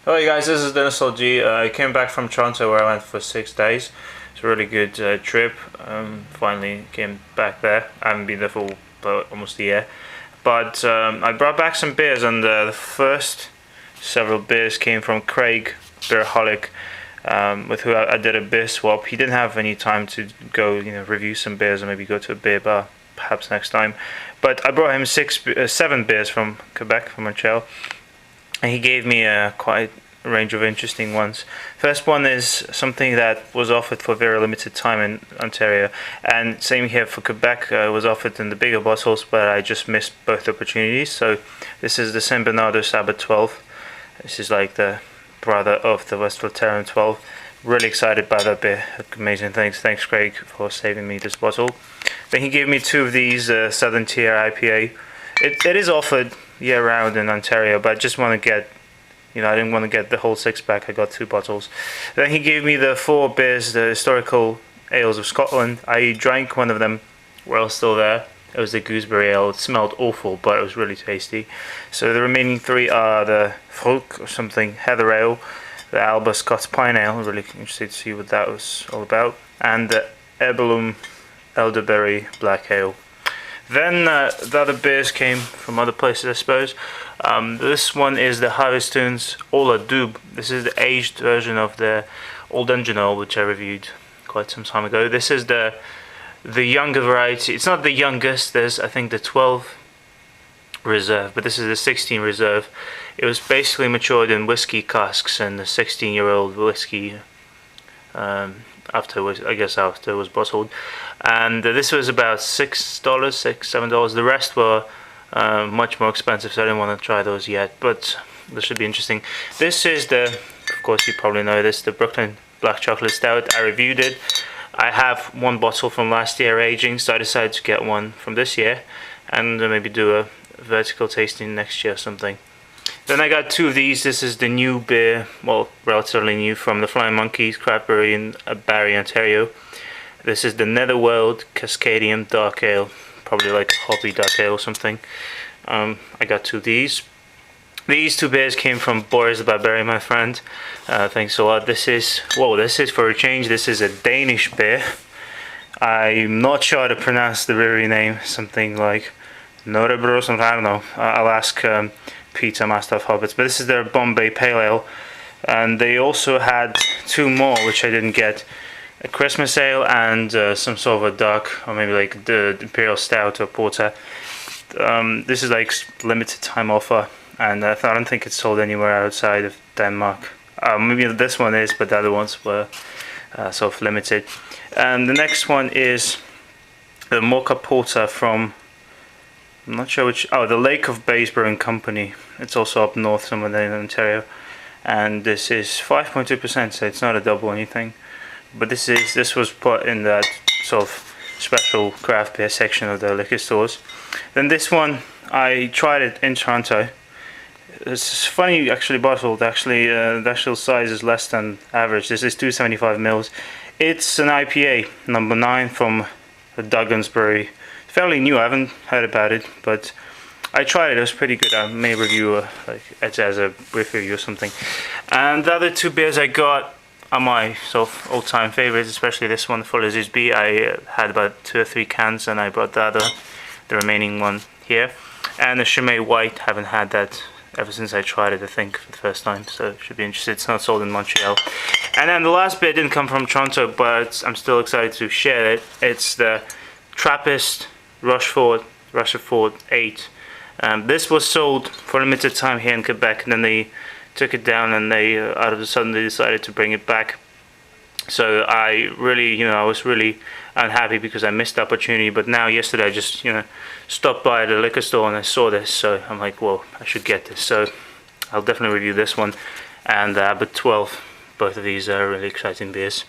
Hello guys, this is DenisLD. I came back from Toronto where I went for 6 days. It's a really good trip. Finally came back there. I haven't been there for almost a year. But I brought back some beers, and the first several beers came from Craig, TheBeeraholic, with who I did a beer swap. He didn't have any time to go, review some beers or maybe go to a beer bar, perhaps next time. But I brought him 7 beers from Quebec, from Montreal. And he gave me quite a range of interesting ones. First one is something that was offered for a very limited time in Ontario, and same here for Quebec. It was offered in the bigger bottles, but I just missed both opportunities. So this is the Saint Bernardo Sabat 12. This is like the brother of the West Terran 12. Really excited by that beer. Amazing things. Thanks Craig for saving me this bottle. Then he gave me 2 of these Southern Tier IPA. It is offered year round in Ontario, but I just want to get, I didn't want to get the whole 6-pack. I got 2 bottles. Then he gave me the 4 beers, the historical ales of Scotland. I drank one of them while still there. It was the gooseberry ale. It smelled awful, but it was really tasty. So the remaining 3 are the Fruk or something, heather ale, the Alba Scots pine ale. I'm really interested to see what that was all about, and the Heirloom elderberry black ale. Then the other beers came from other places, I suppose. This one is the Harvestoons Ola Dub. This is the aged version of the Old Engine Ale, which I reviewed quite some time ago. This is the younger variety. It's not the youngest. There's, I think, the 12 Reserve, but this is the 16 Reserve. It was basically matured in whiskey casks, and the 16-year-old whiskey after it was bottled. And this was about $6, $7. The rest were much more expensive, so I didn't want to try those yet, but this should be interesting. This is of course you probably know this, the Brooklyn Black Chocolate Stout. I reviewed it. I have 1 bottle from last year aging, so I decided to get one from this year and maybe do a vertical tasting next year or something. Then I got 2 of these. This is the new beer, well, relatively new, from the Flying Monkeys Craft Brewery in Barrie, Ontario. This is the Netherworld Cascadian Dark Ale, probably like a hoppy dark ale or something. I got 2 of these. These 2 beers came from Boris the Barbarian, my friend. Thanks a lot. This is for a change. This is a Danish beer. I'm not sure how to pronounce the brewery name. Something like Norebro, something, I don't know. I'll ask Peter, Master of Hobbits. But this is their Bombay Pale Ale. And they also had 2 more, which I didn't get. A Christmas Ale and some sort of a dark, or maybe like the Imperial Stout or Porter. This is like limited time offer, and I don't think it's sold anywhere outside of Denmark. Maybe this one is, but the other ones were sort of limited. And the next one is the Mocha Porter from, I'm not sure which, the Lake of Bays Brewing Company. It's also up north somewhere there in Ontario, and this is 5.2%, so it's not a double or anything. But this was put in that sort of special craft beer section of the liquor stores. Then this one, I tried it in Toronto. It's funny, actually bottled. Actually, the actual size is less than average. This is 275 mils. It's an IPA, number 9 from the Duggan's Brewery. Fairly new. I haven't heard about it, but I tried it. It was pretty good. I may review it as a brief review or something. And the other 2 beers I got are my sort of all-time favorites, especially this one, Full as B. I had about 2 or 3 cans, and I brought the remaining one here. And the Chimay White, haven't had that ever since I tried it, I think, for the first time, so should be interested. It's not sold in Montreal. And then the last bit didn't come from Toronto, but I'm still excited to share it. It's the Trappist Rochefort 8. This was sold for a limited time here in Quebec, and then they took it down, and they out of the sudden they decided to bring it back. So I really, I was really unhappy because I missed the opportunity. But now, yesterday, I just stopped by the liquor store and I saw this, so I'm like, whoa, I should get this. So I'll definitely review this one, and but 12. Both of these are really exciting beers.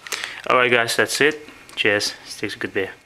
Alright guys, that's it. Cheers. Stay good beer.